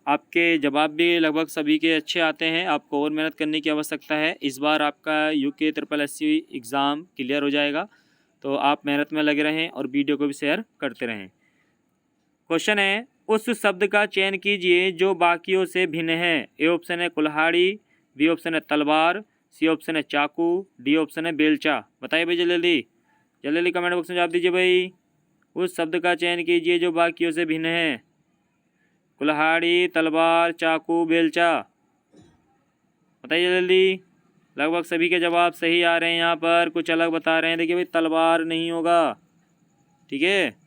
आपके जवाब भी लगभग सभी के अच्छे आते हैं। आपको और मेहनत करने की आवश्यकता है। इस बार आपका यूके SSSC एग्ज़ाम क्लियर हो जाएगा, तो आप मेहनत में लगे रहें और वीडियो को भी शेयर करते रहें। क्वेश्चन है, उस शब्द का चयन कीजिए जो बाकियों से भिन्न है। ए ऑप्शन है कुल्हाड़ी, बी ऑप्शन है तलवार, सी ऑप्शन है चाकू, डी ऑप्शन है बेलचा। बताइए भाई जल्दी जल्दी जल्दी कमेंट बॉक्स में जवाब दीजिए भाई। उस शब्द का चयन कीजिए जो बाकियों से भिन्न है। कुल्हाड़ी, तलवार, चाकू, बेलचा। बताइए जल्दी। लगभग सभी के जवाब सही आ रहे हैं यहाँ पर, कुछ अलग बता रहे हैं। देखिए भाई तलवार नहीं होगा, ठीक है।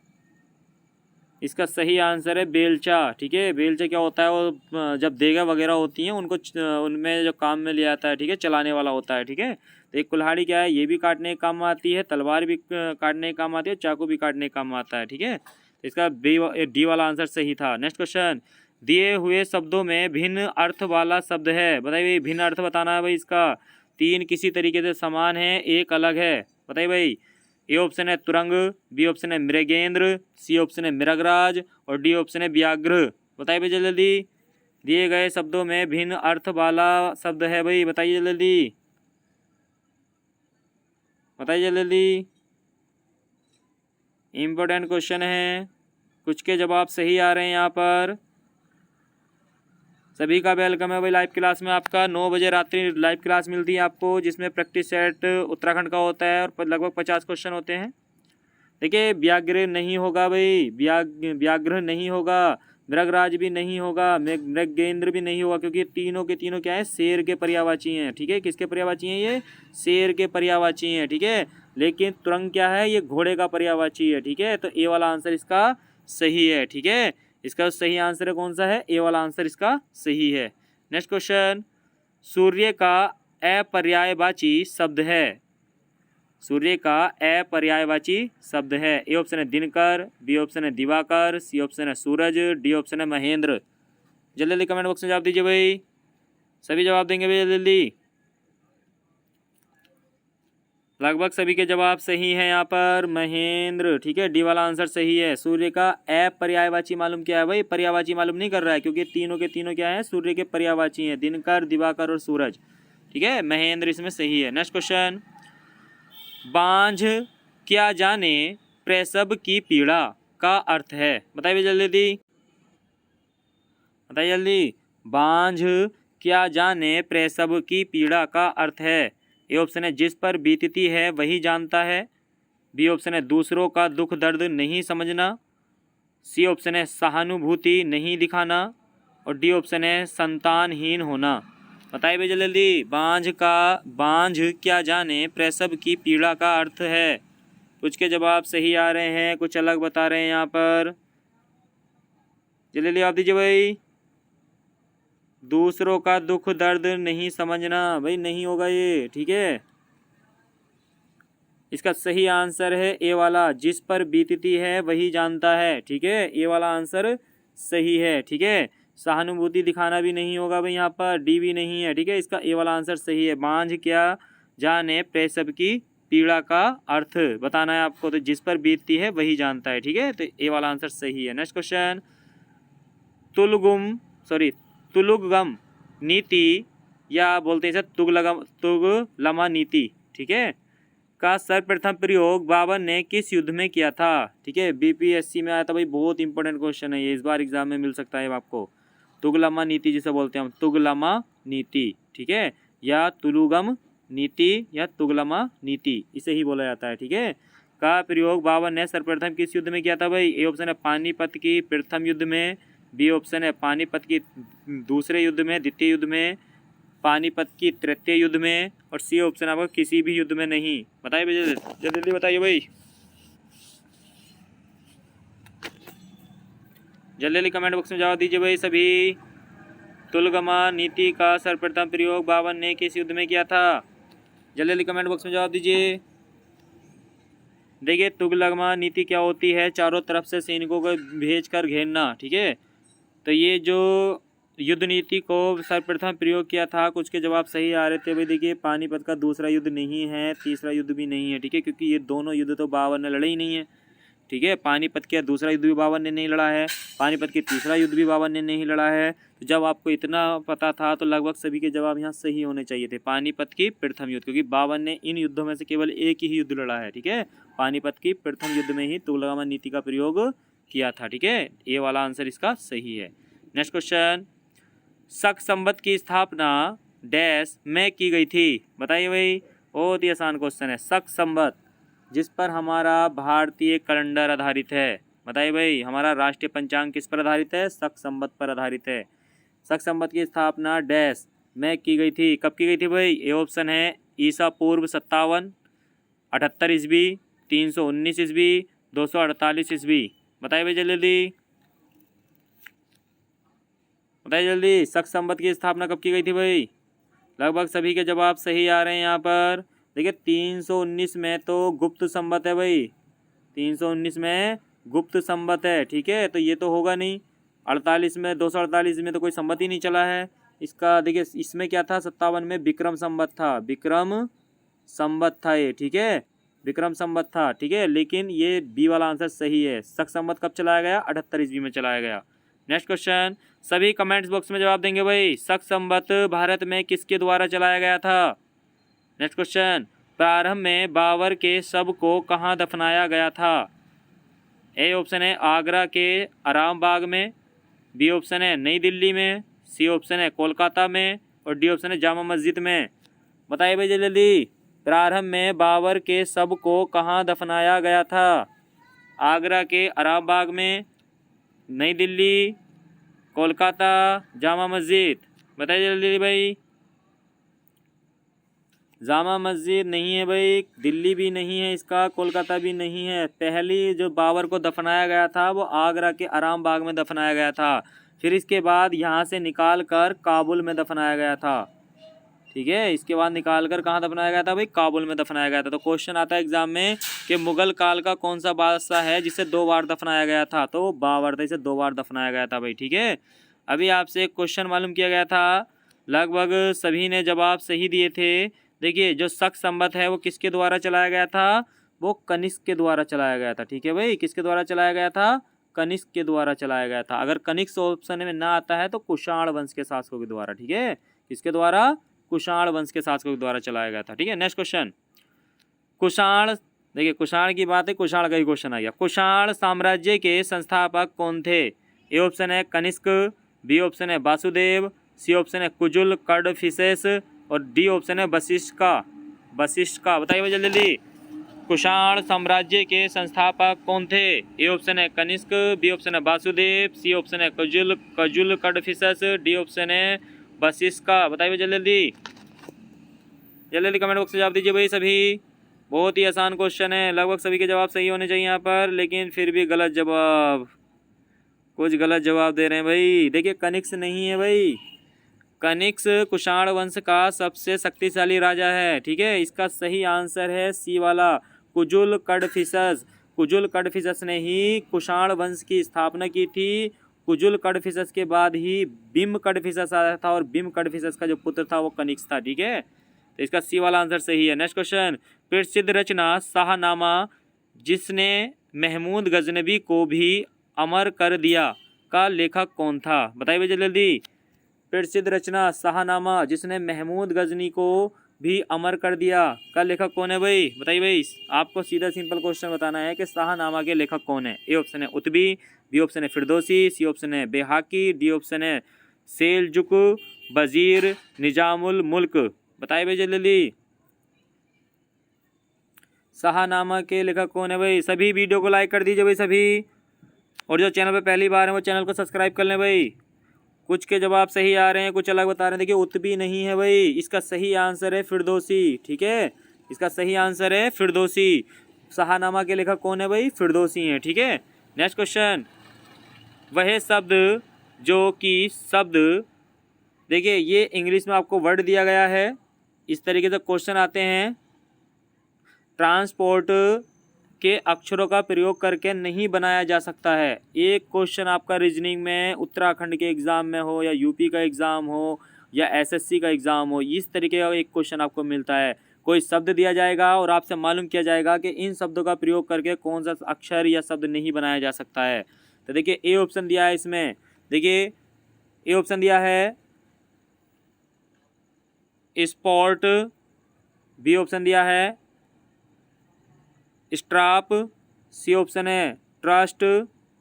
इसका सही आंसर है बेलचा, ठीक है। बेलचा क्या होता है, वो जब देगा वगैरह होती हैं उनको उनमें जो काम में ले आता है, ठीक है, चलाने वाला होता है, ठीक है। तो एक कुल्हाड़ी क्या है, ये भी काटने के काम आती है, तलवार भी काटने के काम आती है, चाकू भी काटने के काम आता है, ठीक है। तो इसका डी वाला आंसर सही था। नेक्स्ट क्वेश्चन, दिए हुए शब्दों में भिन्न अर्थ वाला शब्द है। बताइए भाई, भिन्न अर्थ बताना है भाई इसका। 3 किसी तरीके से समान है, एक अलग है। बताइए भाई। ए ऑप्शन है तुरंग, बी ऑप्शन है मृगेंद्र, सी ऑप्शन है मृगराज और डी ऑप्शन है व्याघ्र। बताइए भाई जल्दी। दिए गए शब्दों में भिन्न अर्थ वाला शब्द है भाई, बताइए जल्दी बताइए जल्दी। इम्पोर्टेंट क्वेश्चन है, कुछ के जवाब सही आ रहे हैं यहाँ पर। सभी का वेलकम है भाई लाइव क्लास में। आपका 9 बजे रात्रि लाइव क्लास मिलती है आपको, जिसमें प्रैक्टिस सेट उत्तराखंड का होता है और लगभग 50 क्वेश्चन होते हैं। देखिए व्याघ्र नहीं होगा भाई, व्याघ्र नहीं होगा, मृगराज भी नहीं होगा, मृगेंद्र भी नहीं होगा, क्योंकि तीनों के तीनों क्या है, शेर के पर्यायवाची हैं, ठीक है। किसके पर्यायवाची हैं ये, शेर के पर्यायवाची हैं, ठीक है। लेकिन तुरंग क्या है, ये घोड़े का पर्यायवाची है, ठीक है। तो ए वाला आंसर इसका सही है, ठीक है। इसका सही आंसर है कौन सा है, ए वाला आंसर इसका सही है। नेक्स्ट क्वेश्चन, सूर्य का अपर्यायवाची शब्द है। सूर्य का अपर्यायवाची शब्द है। ए ऑप्शन है दिनकर, बी ऑप्शन है दिवाकर, सी ऑप्शन है सूरज, डी ऑप्शन है महेंद्र। जल्दी जल्दी कमेंट बॉक्स में जवाब दीजिए भाई, सभी जवाब देंगे भाई जल्दी जल्दी। लगभग सभी के जवाब सही हैं यहाँ पर, महेंद्र, ठीक है। डी वाला आंसर सही है। सूर्य का अपर्यायवाची मालूम क्या है भाई, पर्यायवाची मालूम नहीं कर रहा है, क्योंकि तीनों के तीनों क्या है, सूर्य के पर्यायवाची हैं, दिनकर, दिवाकर और सूरज, ठीक है। महेंद्र इसमें सही है। नेक्स्ट क्वेश्चन, बांझ क्या जाने प्रसव की पीड़ा का अर्थ है। बताइए जल्दी जल्दी बताइए जल्दी। बांझ क्या जाने प्रसव की पीड़ा का अर्थ है। ए ऑप्शन है जिस पर बीतती है वही जानता है, बी ऑप्शन है दूसरों का दुख दर्द नहीं समझना, सी ऑप्शन है सहानुभूति नहीं दिखाना और डी ऑप्शन है संतानहीन होना। बताइए भाई जल्दी जल्दी। बांझ क्या जाने प्रसव की पीड़ा का अर्थ है। कुछ के जवाब सही आ रहे हैं, कुछ अलग बता रहे हैं यहाँ पर। जल्दी जल्दी आप दीजिए भाई। दूसरों का दुख दर्द नहीं समझना, भाई नहीं होगा ये, ठीक है। इसका सही आंसर है ए वाला, जिस पर बीतती है वही जानता है, ठीक है। ए वाला आंसर सही है, ठीक है। सहानुभूति दिखाना भी नहीं होगा भाई यहाँ पर, डी भी नहीं है, ठीक है। इसका ए वाला आंसर सही है। बांझ क्या जाने प्रसव की पीड़ा का अर्थ बताना है आपको, तो जिस पर बीतती है वही जानता है, ठीक है। तो ए वाला आंसर सही है। नेक्स्ट क्वेश्चन, तुलुगम नीति या बोलते हैं तुगलमा नीति, ठीक है, का सर्वप्रथम प्रयोग बाबर ने किस युद्ध में किया था, ठीक है। बीपीएससी में आया था भाई, बहुत इंपॉर्टेंट क्वेश्चन है ये, इस बार एग्जाम में मिल सकता है आपको। तुगलमा नीति जिसे बोलते हैं हम, तुगलमा नीति, ठीक है, या तुलुगम नीति या तुगलमा नीति, इसे ही बोला जाता है, ठीक है। का प्रयोग बाबर ने सर्वप्रथम किस युद्ध में किया था भाई? ए ऑप्शन है पानीपत की प्रथम युद्ध में, बी ऑप्शन है पानीपत की दूसरे युद्ध में, द्वितीय युद्ध में, पानीपत की तृतीय युद्ध में, और सी ऑप्शन आपको किसी भी युद्ध में नहीं। बताइए भाई, जल्दी जल्दी बताइए भाई, जल्दी जल्दी कमेंट बॉक्स में जवाब दीजिए भाई सभी। तुलगमा नीति का सर्वप्रथम प्रयोग बाबर ने किस युद्ध में किया था? जल्दी जल्दी कमेंट बॉक्स में जवाब दीजिए। देखिए तुगलमा नीति क्या होती है? चारों तरफ से सैनिकों को भेजकर घेरना, ठीक है। तो ये जो युद्ध नीति को सर्वप्रथम प्रयोग किया था, कुछ के जवाब सही आ रहे थे भाई। देखिए पानीपत का दूसरा युद्ध नहीं है, तीसरा युद्ध भी नहीं है, ठीक है, क्योंकि ये दोनों युद्ध तो बाबर ने लड़े ही नहीं है, ठीक है। पानीपत का दूसरा युद्ध भी बाबर ने नहीं लड़ा है, पानीपत की तीसरा युद्ध भी बाबर ने नहीं लड़ा है। तो जब आपको इतना पता था तो लगभग सभी के जवाब यहाँ सही होने चाहिए थे। पानीपत की प्रथम युद्ध, क्योंकि बाबर ने इन युद्धों में से केवल एक ही युद्ध लड़ा है, ठीक है। पानीपत की प्रथम युद्ध में ही तुगलमा नीति का प्रयोग किया था, ठीक है। ये वाला आंसर इसका सही है। नेक्स्ट क्वेश्चन, शक संवत की स्थापना डैश में की गई थी? बताइए भाई, बहुत ही आसान क्वेश्चन है। शक संवत जिस पर हमारा भारतीय कैलेंडर आधारित है, बताइए भाई, हमारा राष्ट्रीय पंचांग किस पर आधारित है? शक संवत पर आधारित है। शक संवत की स्थापना डैश में की गई थी? कब की गई थी भाई? ए ऑप्शन है ईसा पूर्व 57, 78 ईस्वी, 319 ईस्वी, 248 ईस्वी। बताइए भाई जल्दी जल्दी बताइए जल्दी, शक संवत की स्थापना कब की गई थी भाई? लगभग सभी के जवाब सही आ रहे हैं यहाँ पर। देखिए 319 में तो गुप्त संवत है भाई, 319 में गुप्त संवत है, ठीक है, तो ये तो होगा नहीं। 48 में, 248 में तो कोई संवत ही नहीं चला है इसका। देखिए इसमें क्या था? 57 में विक्रम संवत था, विक्रम संवत था ये, ठीक है, विक्रम संवत था, ठीक है। लेकिन ये बी वाला आंसर सही है। शक संवत कब चलाया गया? 78 ईस्वी में चलाया गया। नेक्स्ट क्वेश्चन, सभी कमेंट्स बॉक्स में जवाब देंगे भाई। शक संवत भारत में किसके द्वारा चलाया गया था? नेक्स्ट क्वेश्चन, प्रारंभ में बाबर के शव को कहाँ दफनाया गया था? ए ऑप्शन है आगरा के आराम बाग में, बी ऑप्शन है नई दिल्ली में, सी ऑप्शन है कोलकाता में, और डी ऑप्शन है जामा मस्जिद में। बताइए भाई जल्दी, प्रारंभ में बाबर के शव को कहाँ दफनाया गया था? आगरा के आराम बाग में, नई दिल्ली, कोलकाता, जामा मस्जिद। बताइए जल्दी भाई। जामा मस्जिद नहीं है भाई, दिल्ली भी नहीं है इसका, कोलकाता भी नहीं है। पहली जो बाबर को दफनाया गया था वो आगरा के आराम बाग में दफनाया गया था, फिर इसके बाद यहाँ से निकाल कर काबुल में दफनाया गया था, ठीक है। इसके बाद निकाल कर कहाँ दफनाया गया था भाई? काबुल में दफनाया गया था। तो क्वेश्चन आता है एग्जाम में कि मुगल काल का कौन सा बादशाह है जिसे 2 बार दफनाया गया था? तो बाबर था, इसे 2 बार दफनाया गया था भाई, ठीक है। अभी आपसे एक क्वेश्चन मालूम किया गया था, लगभग सभी ने जवाब सही दिए थे। देखिए जो शक संवत है वो किसके द्वारा चलाया गया था? वो कनिष्क के द्वारा चलाया गया था, ठीक है भाई। किसके द्वारा चलाया गया था? कनिष्क के द्वारा चलाया गया था। अगर कनिष्क ऑप्शन में ना आता है तो कुषाण वंश के शासकों के द्वारा, ठीक है। किसके द्वारा? कुषाण वंश के शासकों के द्वारा चलाया गया था, ठीक है। नेक्स्ट क्वेश्चन, कुषाण, देखिए कुषाण की बात है, कुषाण का ही क्वेश्चन आ गया। कुषाण साम्राज्य के संस्थापक कौन थे? ए ऑप्शन है कनिष्क, बी ऑप्शन है वासुदेव, सी ऑप्शन है कुजुल कडफिसेस, और डी ऑप्शन है वशिष्ठ का। बताइए जल्दी जल्दी, कुषाण साम्राज्य के संस्थापक कौन थे? ए ऑप्शन है कनिष्क, बी ऑप्शन है वासुदेव, सी ऑप्शन है कुजुल कडफिसेस, डी ऑप्शन है वशिष्ठ का। बताइए जल्दी जल्दी कमेंट बॉक्स में जवाब दीजिए भाई सभी। बहुत ही आसान क्वेश्चन है, लगभग सभी के जवाब सही होने चाहिए यहाँ पर, लेकिन फिर भी गलत जवाब, कुछ गलत जवाब दे रहे हैं भाई। देखिए कनिष्क नहीं है भाई, कनिष्क कुषाण वंश का सबसे शक्तिशाली राजा है, ठीक है। इसका सही आंसर है सी वाला, कुजुल कडफिसेस। कुजुल कडफिसेस ने ही कुषाण वंश की स्थापना की थी। कुजुल कडफिसेस के बाद ही बिम कडफिसेस आया था, और बिम कडफिसेस का जो पुत्र था वो कनिष्क था, ठीक है। तो इसका सी वाला आंसर सही है। नेक्स्ट क्वेश्चन, प्रसिद्ध रचना शाहनामा जिसने महमूद गजनबी को भी अमर कर दिया का लेखक कौन था? बताइए भैया जल्दी, प्रसिद्ध रचना शाहनामा जिसने महमूद गजनी को भी अमर कर दिया का लेखक कौन है भाई? बताइए भाई, आपको सीधा सिंपल क्वेश्चन बताना है कि शाहनामा के लेखक कौन है। ए ऑप्शन है उतबी, बी ऑप्शन है फिरदौसी, सी ऑप्शन है बेहाकी, डी ऑप्शन है सेलजुक, वजीर, निजामुल मुल्क। बताइए भाई जल्दी। शाहनामा के लेखक कौन है भाई? सभी वीडियो को लाइक कर दीजिए भाई सभी, और जो चैनल पे पहली बार है वो चैनल को सब्सक्राइब कर लें भाई। कुछ के जवाब सही आ रहे हैं, कुछ अलग बता रहे हैं। देखिए उत्बी नहीं है भाई, इसका सही आंसर है फिरदौसी। ठीक है, इसका सही आंसर है फिरदौसी। शाहनामा के लेखक कौन है भाई? फिरदौसी हैं। ठीक है, नेक्स्ट क्वेश्चन। वह शब्द जो कि शब्द, देखिए ये इंग्लिश में आपको वर्ड दिया गया है, इस तरीके से क्वेश्चन आते हैं। ट्रांसपोर्ट के अक्षरों का प्रयोग करके नहीं बनाया जा सकता है। एक क्वेश्चन आपका रीजनिंग में उत्तराखंड के एग्ज़ाम में हो, या यूपी का एग्ज़ाम हो, या एसएससी का एग्ज़ाम हो, इस तरीके का एक क्वेश्चन आपको मिलता है। कोई शब्द दिया जाएगा और आपसे मालूम किया जाएगा कि इन शब्दों का प्रयोग करके कौन सा अक्षर या शब्द नहीं बनाया जा सकता है। तो देखिए ए ऑप्शन दिया है इसमें, देखिए ए ऑप्शन दिया है स्पोर्ट, बी ऑप्शन दिया है स्ट्राप, सी ऑप्शन है ट्रस्ट,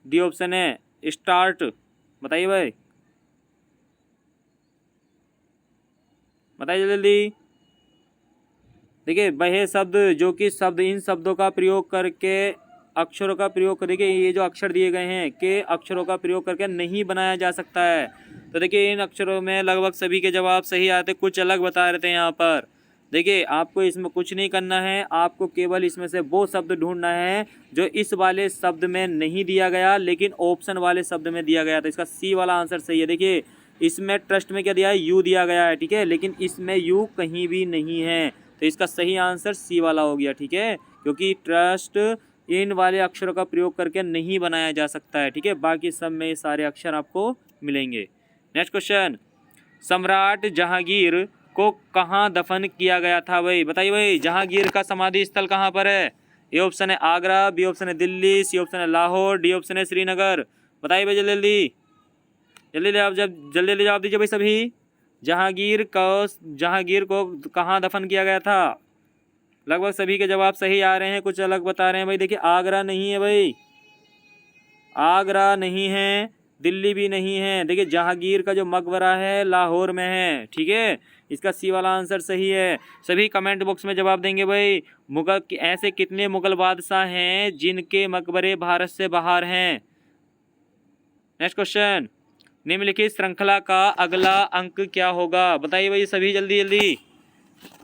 डी ऑप्शन है स्टार्ट। बताइए भाई, बताइए जल्दी। देखिए वह शब्द जो कि शब्द, इन शब्दों का प्रयोग करके अक्षरों का प्रयोग कर, देखिए ये जो अक्षर दिए गए हैं के अक्षरों का प्रयोग करके नहीं बनाया जा सकता है। तो देखिए इन अक्षरों में लगभग सभी के जवाब सही आते, कुछ अलग बता रहे थे यहाँ पर। देखिए आपको इसमें कुछ नहीं करना है, आपको केवल इसमें से वो शब्द ढूंढना है जो इस वाले शब्द में नहीं दिया गया लेकिन ऑप्शन वाले शब्द में दिया गया। तो इसका सी वाला आंसर सही है। देखिए इसमें ट्रस्ट में क्या दिया है? यू दिया गया है। ठीक है, लेकिन इसमें यू कहीं भी नहीं है, तो इसका सही आंसर सी वाला हो गया। ठीक है, क्योंकि ट्रस्ट इन वाले अक्षरों का प्रयोग करके नहीं बनाया जा सकता है। ठीक है, बाकी सब में सारे अक्षर आपको मिलेंगे। Next question. सम्राट जहांगीर को कहाँ दफन किया गया था भाई? बताइए भाई, जहांगीर का समाधि स्थल कहाँ पर है? ए ऑप्शन है आगरा, बी ऑप्शन है दिल्ली, सी ऑप्शन है लाहौर, डी ऑप्शन है श्रीनगर। बताइए भाई जल्दी जल्दी जल्दी आप जल्दी जवाब दीजिए भाई सभी। जहांगीर को कहाँ दफन किया गया था? लगभग सभी के जवाब सही आ रहे हैं, कुछ अलग बता रहे हैं भाई। देखिए आगरा नहीं है भाई, आगरा नहीं है, दिल्ली भी नहीं है। देखिए जहांगीर का जो मकबरा है लाहौर में है। ठीक है, इसका सी वाला आंसर सही है। सभी कमेंट बॉक्स में जवाब देंगे भाई। मुगल, ऐसे कितने मुगल बादशाह हैं जिनके मकबरे भारत से बाहर हैं? Next question. निम्नलिखित श्रृंखला का अगला अंक क्या होगा? बताइए भाई सभी जल्दी जल्दी।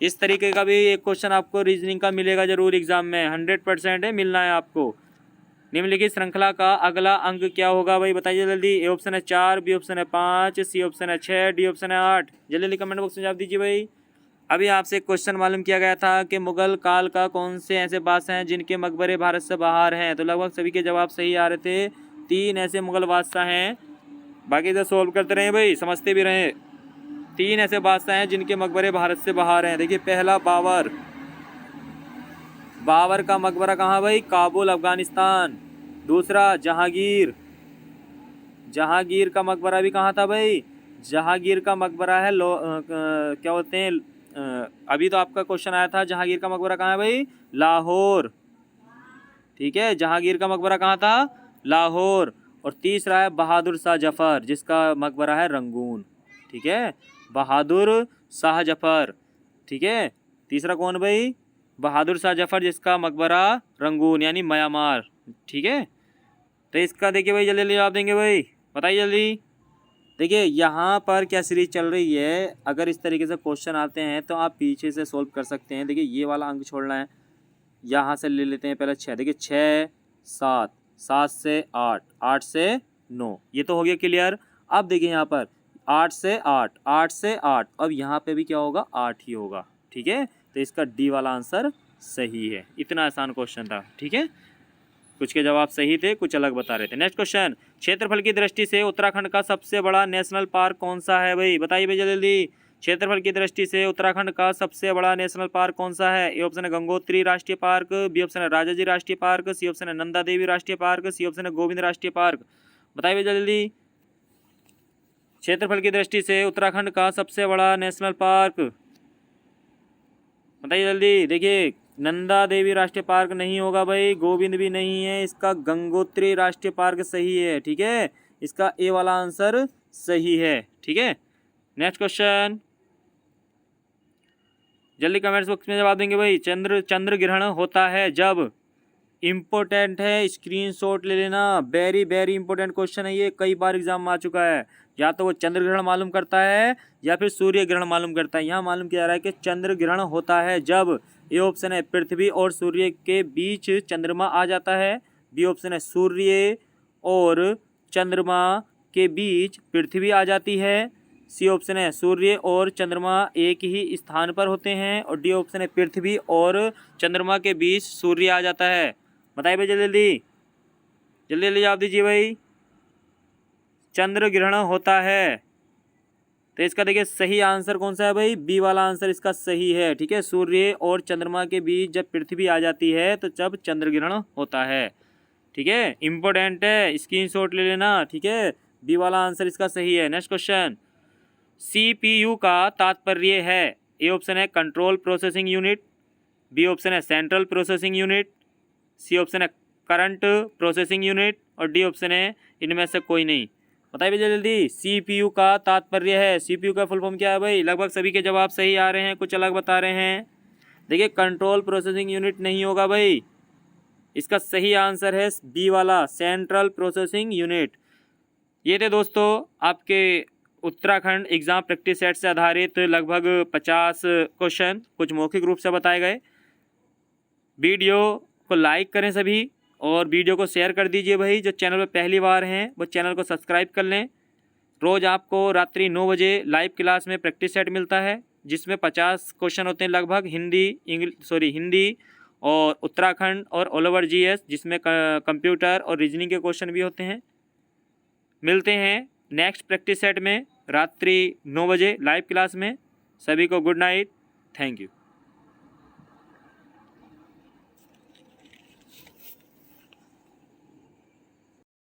इस तरीके का भी एक क्वेश्चन आपको रीजनिंग का मिलेगा जरूर एग्जाम में, 100% है, मिलना है आपको। निम्नलिखित श्रृंखला का अगला अंक क्या होगा भाई? बताइए जल्दी। ए ऑप्शन है 4, बी ऑप्शन है 5, सी ऑप्शन है 6, डी ऑप्शन है 8। जल्दी जल्दी कमेंट बॉक्स में जवाब दीजिए भाई। अभी आपसे एक क्वेश्चन मालूम किया गया था कि मुगल काल का कौन से ऐसे बादशाह हैं जिनके मकबरे भारत से बाहर हैं, तो लगभग सभी के जवाब सही आ रहे थे। 3 ऐसे मुगल बादशाह हैं, बाकी इधर सोल्व करते रहे भाई, समझते भी रहे। 3 ऐसे बादशाह हैं जिनके मकबरे भारत से बाहर हैं। देखिए पहला बाबर, बाबर का मकबरा कहाँ भाई? काबुल अफगानिस्तान। दूसरा जहांगीर, जहांगीर का मकबरा भी कहाँ था भाई? जहांगीर का मकबरा है क्या बोलते हैं, अभी तो आपका क्वेश्चन आया था जहांगीर का मकबरा कहाँ है भाई? लाहौर। ठीक है, जहांगीर का मकबरा कहाँ था? लाहौर। और तीसरा है बहादुर शाह जफर, जिसका मकबरा है रंगून। ठीक है, बहादुर शाह जफर। ठीक है, तीसरा कौन भाई? बहादुर शाह जफर, जिसका मकबरा रंगून यानी म्यांमार। ठीक है, तो इसका देखिए भाई जल्दी जल्दी जवाब देंगे भाई, बताइए जल्दी। देखिए यहाँ पर क्या सीरीज चल रही है, अगर इस तरीके से क्वेश्चन आते हैं तो आप पीछे से सोल्व कर सकते हैं। देखिए ये वाला अंक छोड़ना है, यहाँ से ले लेते हैं पहले 6। देखिए 6, 7, 7 से 8, 8 से 9, ये तो हो गया क्लियर। अब देखिए यहाँ पर 8 से 8, 8 से 8, अब यहाँ पे भी क्या होगा? 8 ही होगा। ठीक है, तो इसका डी वाला आंसर सही है। इतना आसान क्वेश्चन था। ठीक है, कुछ के जवाब सही थे, कुछ अलग बता रहे थे। Next question. क्षेत्रफल की दृष्टि से उत्तराखंड का सबसे बड़ा नेशनल पार्क कौन सा है भाई? बताइए भाई जल्दी। क्षेत्रफल की दृष्टि से उत्तराखंड का सबसे बड़ा नेशनल पार्क कौन सा है? ए ऑप्शन है गंगोत्री राष्ट्रीय पार्क, बी ऑप्शन है राजाजी राष्ट्रीय पार्क, सी ऑप्शन है नंदा देवी राष्ट्रीय पार्क, सी ऑप्शन है गोविंद राष्ट्रीय पार्क। बताइए भाई जल्दी। क्षेत्रफल की दृष्टि से उत्तराखंड का सबसे बड़ा नेशनल पार्क, बताइए जल्दी। देखिए नंदा देवी राष्ट्रीय पार्क नहीं होगा भाई, गोविंद भी नहीं है, इसका गंगोत्री राष्ट्रीय पार्क सही है। ठीक है, इसका ए वाला आंसर सही है। ठीक है, नेक्स्ट क्वेश्चन, जल्दी कमेंट्स बॉक्स में जवाब देंगे भाई। चंद्र ग्रहण होता है जब, इम्पोर्टेंट है, स्क्रीनशॉट ले लेना, वेरी वेरी इंपॉर्टेंट क्वेश्चन है ये, कई बार एग्जाम में आ चुका है। या तो वो चंद्र ग्रहण मालूम करता है या फिर सूर्य ग्रहण मालूम करता है। यहाँ मालूम किया जा रहा है कि चंद्र ग्रहण होता है जब, ए ऑप्शन है पृथ्वी और सूर्य के बीच चंद्रमा आ जाता है, बी ऑप्शन है सूर्य और चंद्रमा के बीच पृथ्वी आ जाती है, सी ऑप्शन है सूर्य और चंद्रमा एक ही स्थान पर होते हैं, और डी ऑप्शन है पृथ्वी और चंद्रमा के बीच सूर्य आ जाता है। बताइए भाई, जल्दी जल्दी जल्दी जल्दी जवाब दीजिए भाई। चंद्र ग्रहण होता है, तो इसका देखिए सही आंसर कौन सा है भाई, बी वाला आंसर इसका सही है। ठीक है, सूर्य और चंद्रमा के बीच जब पृथ्वी आ जाती है तो जब चंद्र ग्रहण होता है। ठीक है, इंपॉर्टेंट है, स्क्रीनशॉट ले लेना। ठीक है, बी वाला आंसर इसका सही है। नेक्स्ट क्वेश्चन, CPU का तात्पर्य है, ए ऑप्शन है control processing unit, B option है central processing unit, C option है करंट प्रोसेसिंग यूनिट, और डी ऑप्शन है इनमें से कोई नहीं। बताइए भैया जल्दी, CPU का तात्पर्य है, CPU का फुल फॉर्म क्या है भाई। लगभग सभी के जवाब सही आ रहे हैं, कुछ अलग बता रहे हैं। देखिए कंट्रोल प्रोसेसिंग यूनिट नहीं होगा भाई, इसका सही आंसर है बी वाला, सेंट्रल प्रोसेसिंग यूनिट। ये थे दोस्तों आपके उत्तराखंड एग्ज़ाम प्रैक्टिस सेट से आधारित लगभग 50 क्वेश्चन, कुछ मौखिक रूप से बताए गए। वीडियो को लाइक करें सभी, और वीडियो को शेयर कर दीजिए भाई। जो चैनल पर पहली बार हैं वो चैनल को सब्सक्राइब कर लें। रोज़ आपको रात्रि 9 बजे लाइव क्लास में प्रैक्टिस सेट मिलता है, जिसमें 50 क्वेश्चन होते हैं लगभग, हिंदी और उत्तराखंड और ऑल ओवर GS, जिसमें कंप्यूटर और रीजनिंग के क्वेश्चन भी होते हैं। मिलते हैं नेक्स्ट प्रैक्टिस सेट में रात्रि 9 बजे लाइव क्लास में। सभी को गुड नाइट, थैंक यू।